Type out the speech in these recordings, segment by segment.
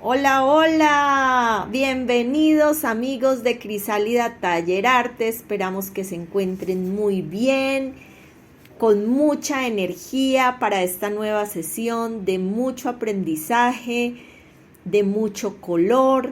Hola, hola, bienvenidos amigos de Crisálida Taller Arte, esperamos que se encuentren muy bien, con mucha energía para esta nueva sesión de mucho aprendizaje, de mucho color.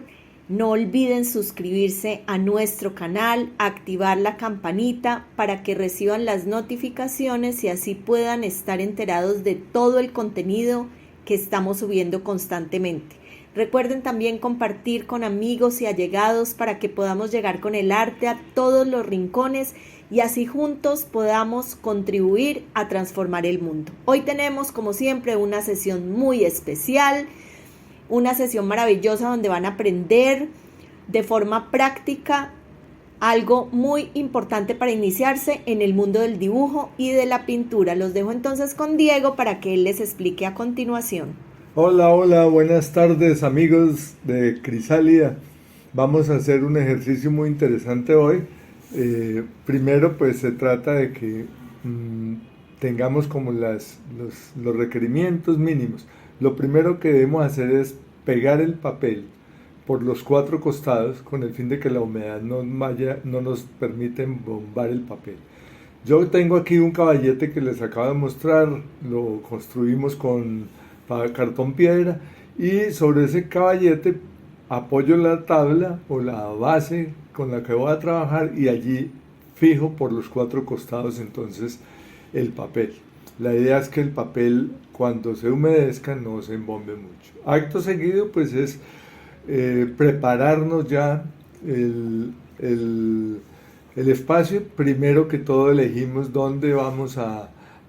No olviden suscribirse a nuestro canal, activar la campanita para que reciban las notificaciones y así puedan estar enterados de todo el contenido que estamos subiendo constantemente. Recuerden también compartir con amigos y allegados para que podamos llegar con el arte a todos los rincones y así juntos podamos contribuir a transformar el mundo. Hoy tenemos, como siempre, una sesión muy especial, una sesión maravillosa donde van a aprender de forma práctica algo muy importante para iniciarse en el mundo del dibujo y de la pintura. Los dejo entonces con Diego para que él les explique a continuación. Hola, hola, buenas tardes amigos de Crisálida. Vamos a hacer un ejercicio muy interesante hoy. Primero pues se trata de que tengamos como los requerimientos mínimos. Lo primero que debemos hacer es pegar el papel por los cuatro costados con el fin de que la humedad no nos permita embombar el papel. Yo tengo aquí un caballete que les acabo de mostrar, lo construimos con cartón piedra y sobre ese caballete apoyo la tabla o la base con la que voy a trabajar y allí fijo por los cuatro costados entonces el papel. La idea es que el papel cuando se humedezca no se embombe mucho. Acto seguido pues es prepararnos ya el espacio. Primero que todo elegimos dónde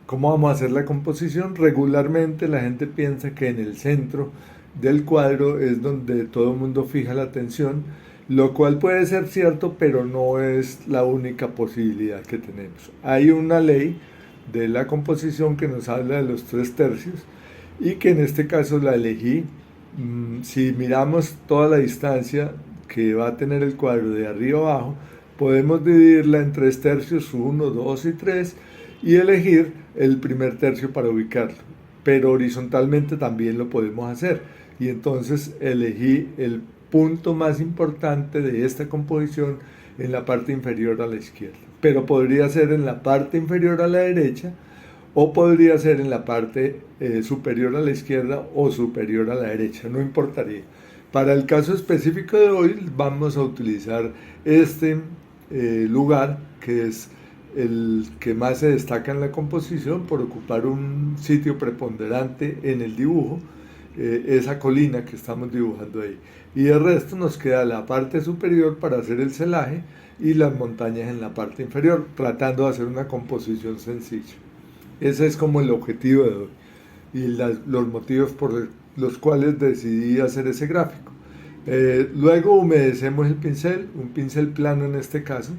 cómo vamos a hacer la composición. Regularmente la gente piensa que en el centro del cuadro es donde todo el mundo fija la atención, lo cual puede ser cierto, pero no es la única posibilidad que tenemos. Hay una ley de la composición que nos habla de los 3/3 y que en este caso la elegí. Si miramos toda la distancia que va a tener el cuadro de arriba abajo, podemos dividirla en 3/3, 1, 2 y 3 y elegir el primer tercio para ubicarlo, pero horizontalmente también lo podemos hacer y entonces elegí el punto más importante de esta composición en la parte inferior a la izquierda, pero podría ser en la parte inferior a la derecha o podría ser en la parte superior a la izquierda o superior a la derecha, no importaría. Para el caso específico de hoy vamos a utilizar este lugar que es el que más se destaca en la composición por ocupar un sitio preponderante en el dibujo, esa colina que estamos dibujando ahí. Y el resto nos queda la parte superior para hacer el celaje y las montañas en la parte inferior, tratando de hacer una composición sencilla. Ese es como el objetivo de hoy y los motivos por los cuales decidí hacer ese gráfico. Luego humedecemos el pincel, un pincel plano en este caso,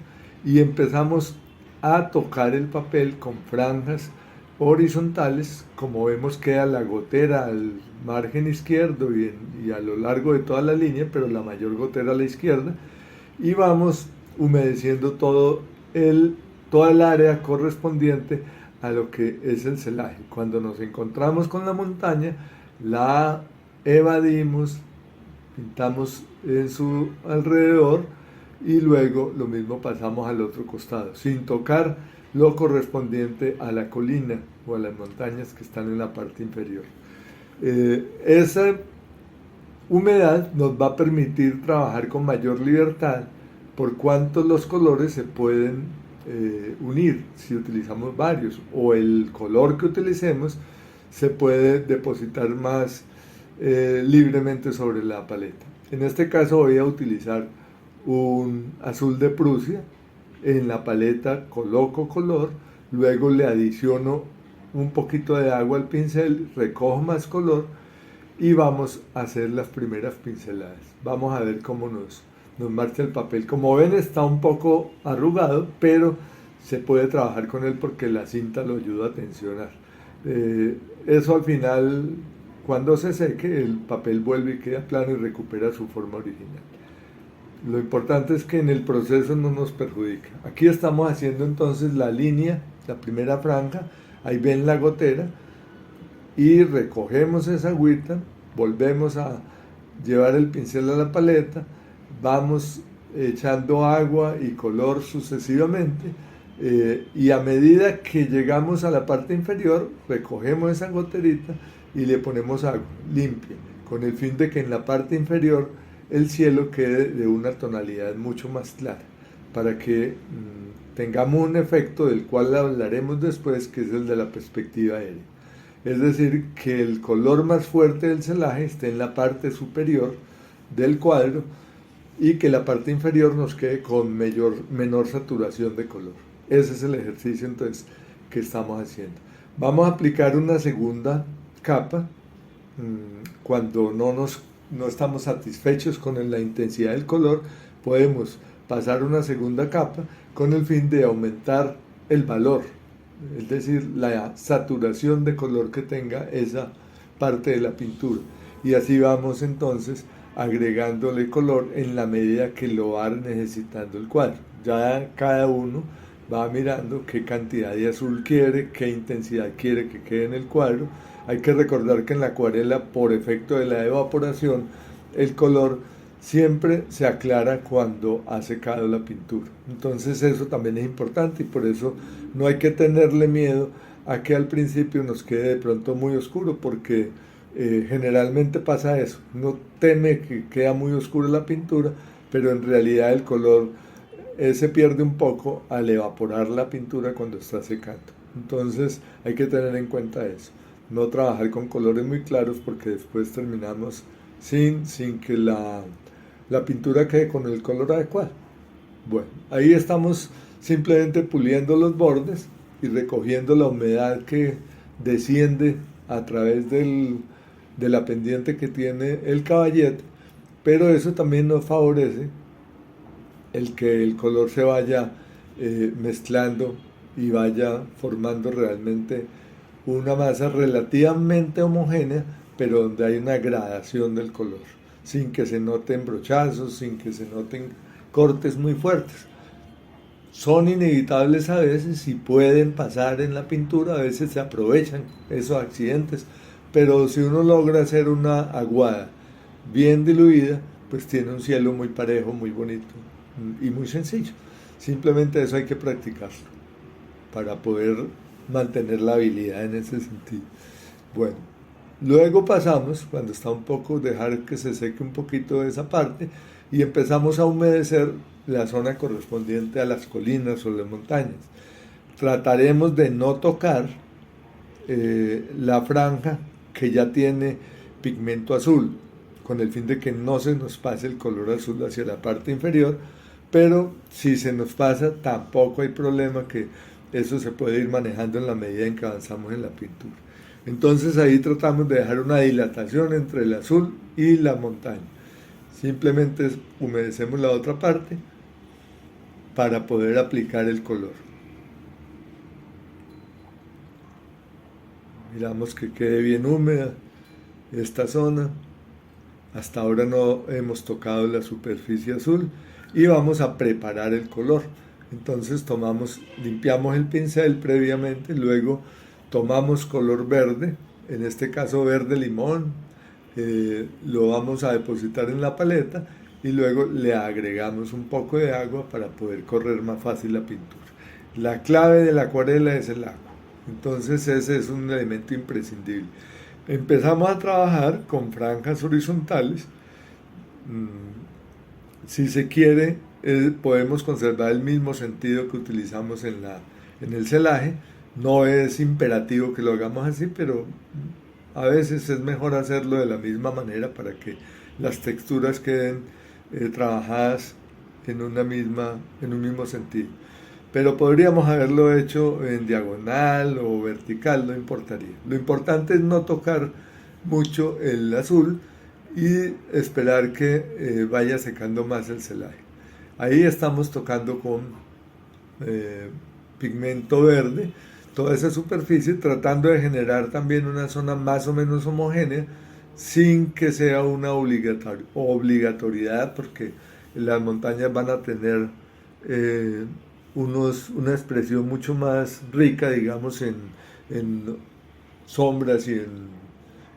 y empezamos a tocar el papel con franjas horizontales. Como vemos queda la gotera al margen izquierdo y a lo largo de toda la línea, pero la mayor gotera a la izquierda, y vamos humedeciendo toda el área correspondiente a lo que es el celaje. Cuando nos encontramos con la montaña, la evadimos, pintamos en su alrededor y luego lo mismo pasamos al otro costado, sin tocar lo correspondiente a la colina o a las montañas que están en la parte inferior. Esa humedad nos va a permitir trabajar con mayor libertad por cuanto los colores se pueden unir si utilizamos varios, o el color que utilicemos se puede depositar más libremente sobre la paleta. En este caso voy a utilizar un azul de Prusia. En la paleta coloco color, luego le adiciono un poquito de agua al pincel, recojo más color y vamos a hacer las primeras pinceladas. Vamos a ver cómo nos marcha el papel. Como ven, está un poco arrugado, pero se puede trabajar con él porque la cinta lo ayuda a tensionar. Eso al final, cuando se seque, el papel vuelve y queda plano y recupera su forma original. Lo importante es que en el proceso no nos perjudica. Aquí estamos haciendo entonces la línea, la primera franja, ahí ven la gotera y recogemos esa agüita, volvemos a llevar el pincel a la paleta, vamos echando agua y color sucesivamente, y a medida que llegamos a la parte inferior, recogemos esa goterita y le ponemos agua limpia, con el fin de que en la parte inferior el cielo quede de una tonalidad mucho más clara, para que tengamos un efecto del cual hablaremos después, que es el de la perspectiva aérea. Es decir, que el color más fuerte del celaje esté en la parte superior del cuadro y que la parte inferior nos quede con menor saturación de color. Ese es el ejercicio entonces que estamos haciendo. Vamos a aplicar una segunda capa cuando no estamos satisfechos con la intensidad del color. Podemos pasar una segunda capa con el fin de aumentar el valor, es decir, la saturación de color que tenga esa parte de la pintura, y así vamos entonces agregándole color en la medida que lo va necesitando el cuadro. Ya cada uno va mirando qué cantidad de azul quiere, qué intensidad quiere que quede en el cuadro. Hay que recordar que en la acuarela, por efecto de la evaporación, el color siempre se aclara cuando ha secado la pintura. Entonces eso también es importante, y por eso no hay que tenerle miedo a que al principio nos quede de pronto muy oscuro, porque generalmente pasa eso. Uno teme que queda muy oscura la pintura, pero en realidad el color se pierde un poco al evaporar la pintura cuando está secando. Entonces hay que tener en cuenta eso. No trabajar con colores muy claros, porque después terminamos sin que la pintura quede con el color adecuado. Bueno, ahí estamos simplemente puliendo los bordes y recogiendo la humedad que desciende a través de la pendiente que tiene el caballete, pero eso también nos favorece el que el color se vaya mezclando y vaya formando realmente una masa relativamente homogénea, pero donde hay una gradación del color, sin que se noten brochazos, sin que se noten cortes muy fuertes. Son inevitables a veces y pueden pasar en la pintura, a veces se aprovechan esos accidentes, pero si uno logra hacer una aguada bien diluida, pues tiene un cielo muy parejo, muy bonito y muy sencillo. Simplemente eso hay que practicarlo para poder mantener la habilidad en ese sentido. Bueno, luego pasamos, cuando está un poco, dejar que se seque un poquito de esa parte, y empezamos a humedecer la zona correspondiente a las colinas o las montañas. Trataremos de no tocar la franja que ya tiene pigmento azul, con el fin de que no se nos pase el color azul hacia la parte inferior, pero si se nos pasa tampoco hay problema, que eso se puede ir manejando en la medida en que avanzamos en la pintura. Entonces ahí tratamos de dejar una dilatación entre el azul y la montaña. Simplemente humedecemos la otra parte para poder aplicar el color. Miramos que quede bien húmeda esta zona. Hasta ahora no hemos tocado la superficie azul y vamos a preparar el color. Entonces limpiamos el pincel previamente, luego tomamos color verde, en este caso verde limón, lo vamos a depositar en la paleta y luego le agregamos un poco de agua para poder correr más fácil la pintura. La clave de la acuarela es el agua, entonces ese es un elemento imprescindible. Empezamos a trabajar con franjas horizontales. Si se quiere, podemos conservar el mismo sentido que utilizamos en el celaje. No es imperativo que lo hagamos así, pero a veces es mejor hacerlo de la misma manera para que las texturas queden trabajadas en un mismo sentido. Pero podríamos haberlo hecho en diagonal o vertical, no importaría. Lo importante es no tocar mucho el azul y esperar que vaya secando más el celaje. Ahí estamos tocando con pigmento verde toda esa superficie, tratando de generar también una zona más o menos homogénea, sin que sea una obligatoriedad, porque las montañas van a tener una expresión mucho más rica, digamos, en sombras y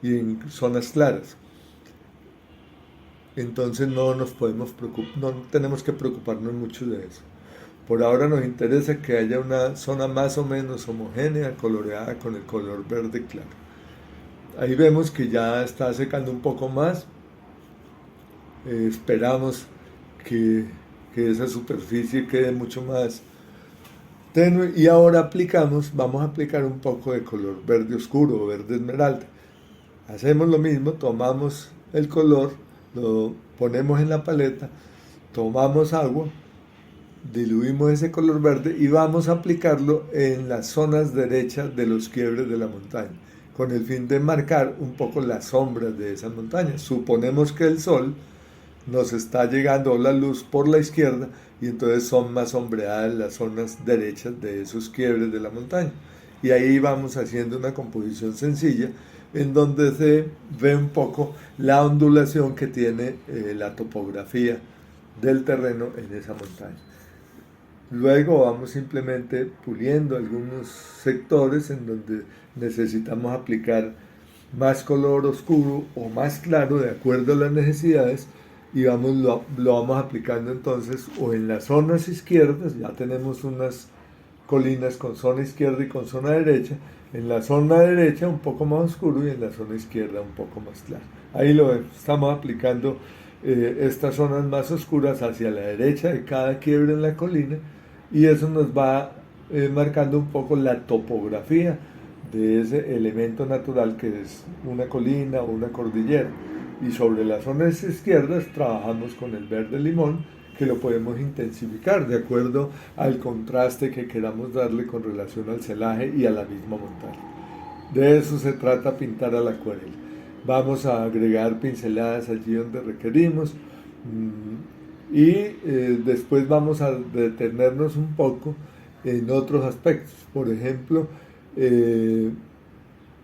en zonas claras. entonces no tenemos que preocuparnos mucho de eso. Por ahora nos interesa que haya una zona más o menos homogénea, coloreada con el color verde claro. Ahí vemos que ya está secando un poco más. Esperamos que, que esa superficie quede mucho más tenue y ahora vamos a aplicar un poco de color verde oscuro o verde esmeralda. Hacemos lo mismo, tomamos el color, lo ponemos en la paleta, tomamos agua, diluimos ese color verde y vamos a aplicarlo en las zonas derechas de los quiebres de la montaña, con el fin de marcar un poco las sombras de esas montañas. Suponemos que el sol nos está llegando la luz por la izquierda y entonces son más sombreadas las zonas derechas de esos quiebres de la montaña. Y ahí vamos haciendo una composición sencilla en donde se ve un poco la ondulación que tiene la topografía del terreno en esa montaña. Luego vamos simplemente puliendo algunos sectores en donde necesitamos aplicar más color oscuro o más claro de acuerdo a las necesidades y lo vamos aplicando entonces o en las zonas izquierdas, ya tenemos unas colinas con zona izquierda y con zona derecha, en la zona derecha un poco más oscuro y en la zona izquierda un poco más claro. Ahí lo vemos, estamos aplicando estas zonas más oscuras hacia la derecha de cada quiebre en la colina y eso nos va marcando un poco la topografía de ese elemento natural que es una colina o una cordillera. Y sobre las zonas izquierdas trabajamos con el verde limón, que lo podemos intensificar de acuerdo al contraste que queramos darle con relación al celaje y a la misma montaña. De eso se trata pintar a la acuarela. Vamos a agregar pinceladas allí donde requerimos y después vamos a detenernos un poco en otros aspectos. Por ejemplo,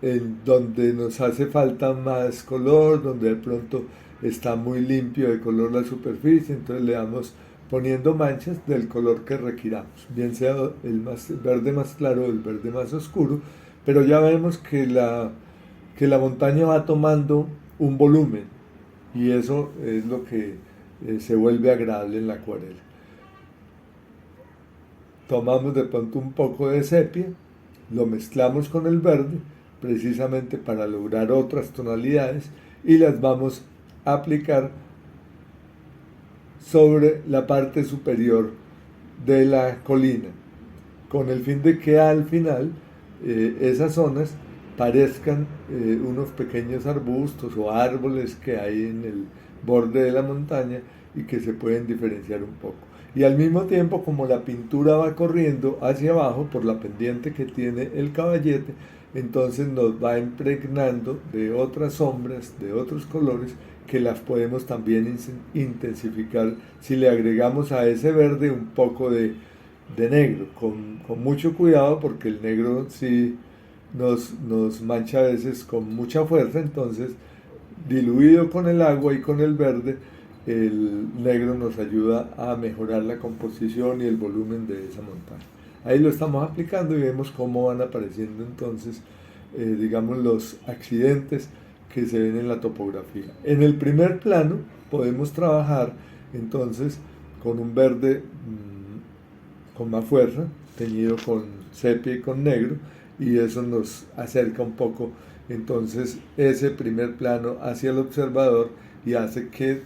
en donde nos hace falta más color, donde de pronto está muy limpio de color la superficie, entonces le vamos poniendo manchas del color que requiramos, bien sea el verde más claro o el verde más oscuro, pero ya vemos que la montaña va tomando un volumen y eso es lo que se vuelve agradable en la acuarela. Tomamos de pronto un poco de sepia, lo mezclamos con el verde, precisamente para lograr otras tonalidades y las vamos a aplicar sobre la parte superior de la colina, con el fin de que al final esas zonas parezcan unos pequeños arbustos o árboles que hay en el borde de la montaña y que se pueden diferenciar un poco. Y al mismo tiempo, como la pintura va corriendo hacia abajo por la pendiente que tiene el caballete, entonces nos va impregnando de otras sombras, de otros colores, que las podemos también intensificar si le agregamos a ese verde un poco de negro, con mucho cuidado porque el negro sí nos mancha a veces con mucha fuerza, entonces diluido con el agua y con el verde, el negro nos ayuda a mejorar la composición y el volumen de esa montaña. Ahí lo estamos aplicando y vemos cómo van apareciendo entonces, digamos, los accidentes que se ven en la topografía. En el primer plano podemos trabajar entonces con un verde con más fuerza, teñido con sepia y con negro, y eso nos acerca un poco entonces ese primer plano hacia el observador y hace que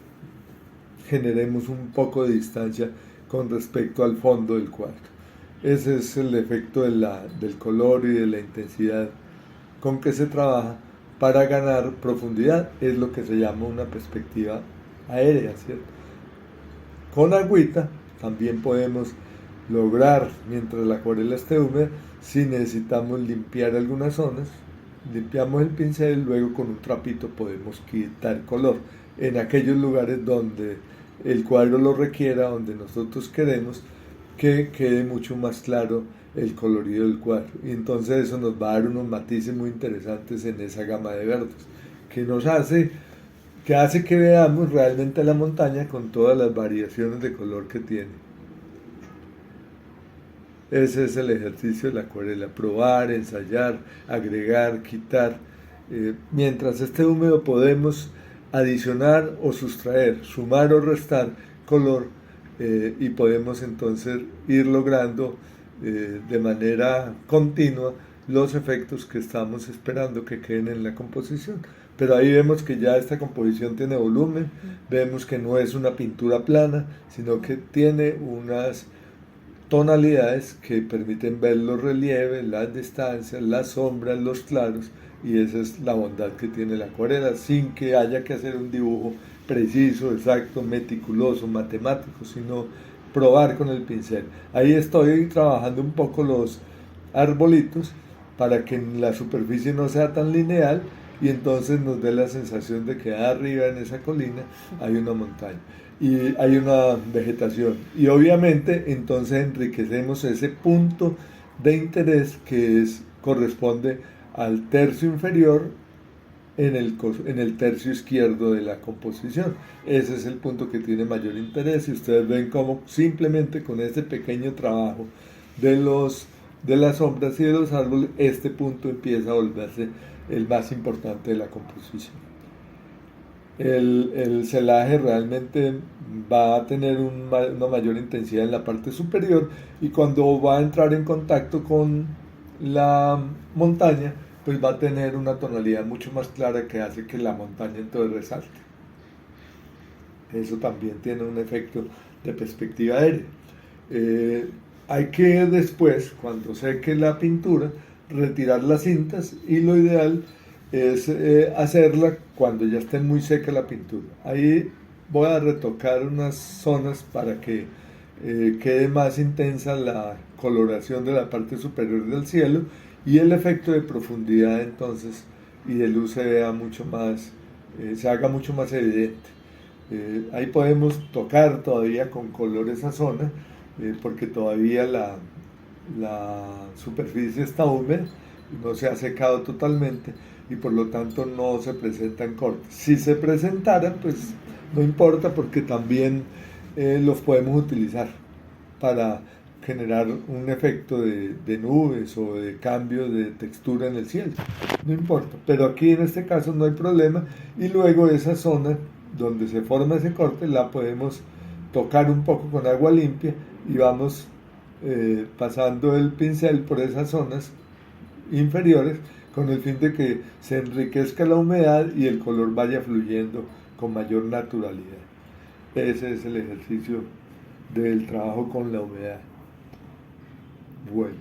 generemos un poco de distancia con respecto al fondo del cuadro. Ese es el efecto del color y de la intensidad con que se trabaja para ganar profundidad. Es lo que se llama una perspectiva aérea, ¿cierto? Con agüita también podemos lograr, mientras la acuarela esté húmeda, si necesitamos limpiar algunas zonas, limpiamos el pincel y luego con un trapito podemos quitar color en aquellos lugares donde el cuadro lo requiera, donde nosotros queremos que quede mucho más claro el colorido del cuadro, y entonces eso nos va a dar unos matices muy interesantes en esa gama de verdes que hace que veamos realmente la montaña con todas las variaciones de color que tiene. Ese es el ejercicio de la acuarela: probar, ensayar, agregar, quitar. Mientras esté húmedo podemos adicionar o sustraer, sumar o restar color, y podemos entonces ir logrando de manera continua los efectos que estamos esperando que queden en la composición. Pero ahí vemos que ya esta composición tiene volumen, vemos que no es una pintura plana, sino que tiene unas tonalidades que permiten ver los relieves, las distancias, las sombras, los claros, y esa es la bondad que tiene la acuarela, sin que haya que hacer un dibujo preciso, exacto, meticuloso, matemático, sino probar con el pincel. Ahí estoy trabajando un poco los arbolitos para que la superficie no sea tan lineal y entonces nos dé la sensación de que arriba en esa colina hay una montaña y hay una vegetación, y obviamente entonces enriquecemos ese punto de interés que corresponde al tercio inferior en el tercio izquierdo de la composición. Ese es el punto que tiene mayor interés, y ustedes ven cómo simplemente con este pequeño trabajo de las sombras y de los árboles, este punto empieza a volverse el más importante de la composición. El celaje realmente va a tener una mayor intensidad en la parte superior, y cuando va a entrar en contacto con la montaña, pues va a tener una tonalidad mucho más clara que hace que la montaña entonces resalte. Eso también tiene un efecto de perspectiva aérea. Hay que después, cuando seque la pintura, retirar las cintas, y lo ideal es hacerla cuando ya esté muy seca la pintura. Ahí voy a retocar unas zonas para que quede más intensa la coloración de la parte superior del cielo, y el efecto de profundidad entonces y de luz se vea mucho más, se haga mucho más evidente. Ahí podemos tocar todavía con color esa zona, porque todavía la superficie está húmeda, no se ha secado totalmente, y por lo tanto no se presentan cortes. Si se presentaran, pues no importa, porque también los podemos utilizar para generar un efecto de nubes o de cambio de textura en el cielo, no importa, pero aquí en este caso no hay problema. Y luego esa zona donde se forma ese corte la podemos tocar un poco con agua limpia, y vamos pasando el pincel por esas zonas inferiores con el fin de que se enriquezca la humedad y el color vaya fluyendo con mayor naturalidad. Ese es el ejercicio del trabajo con la humedad. Bueno,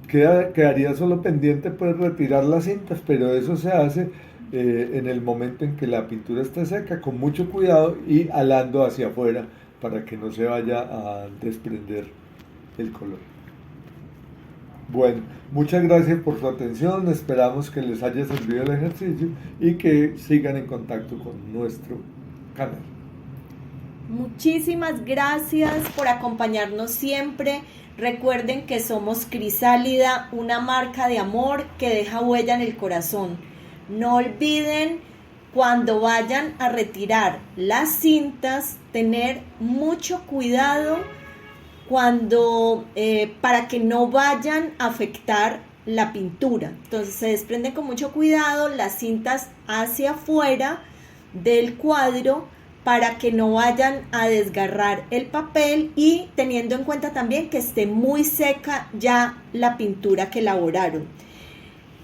quedaría solo pendiente pues retirar las cintas, pero eso se hace en el momento en que la pintura esté seca, con mucho cuidado y alando hacia afuera para que no se vaya a desprender el color. Bueno, muchas gracias por su atención, esperamos que les haya servido el ejercicio y que sigan en contacto con nuestro canal. Muchísimas gracias por acompañarnos siempre. Recuerden que somos Crisálida, una marca de amor que deja huella en el corazón. No olviden, cuando vayan a retirar las cintas, tener mucho cuidado para que no vayan a afectar la pintura. Entonces se desprenden con mucho cuidado las cintas hacia afuera del cuadro, para que no vayan a desgarrar el papel, y teniendo en cuenta también que esté muy seca ya la pintura que elaboraron.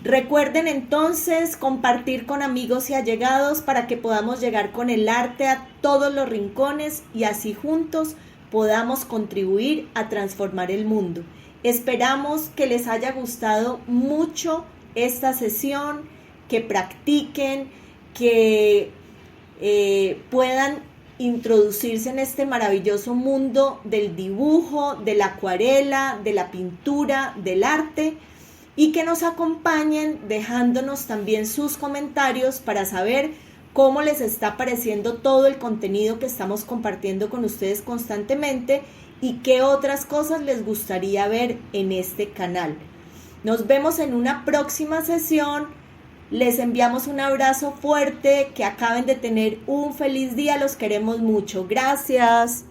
Recuerden entonces compartir con amigos y allegados para que podamos llegar con el arte a todos los rincones, y así juntos podamos contribuir a transformar el mundo. Esperamos que les haya gustado mucho esta sesión, que practiquen, que puedan introducirse en este maravilloso mundo del dibujo, de la acuarela, de la pintura, del arte, y que nos acompañen dejándonos también sus comentarios para saber cómo les está pareciendo todo el contenido que estamos compartiendo con ustedes constantemente, y qué otras cosas les gustaría ver en este canal. Nos vemos en una próxima sesión. Les enviamos un abrazo fuerte, que acaben de tener un feliz día, los queremos mucho. Gracias.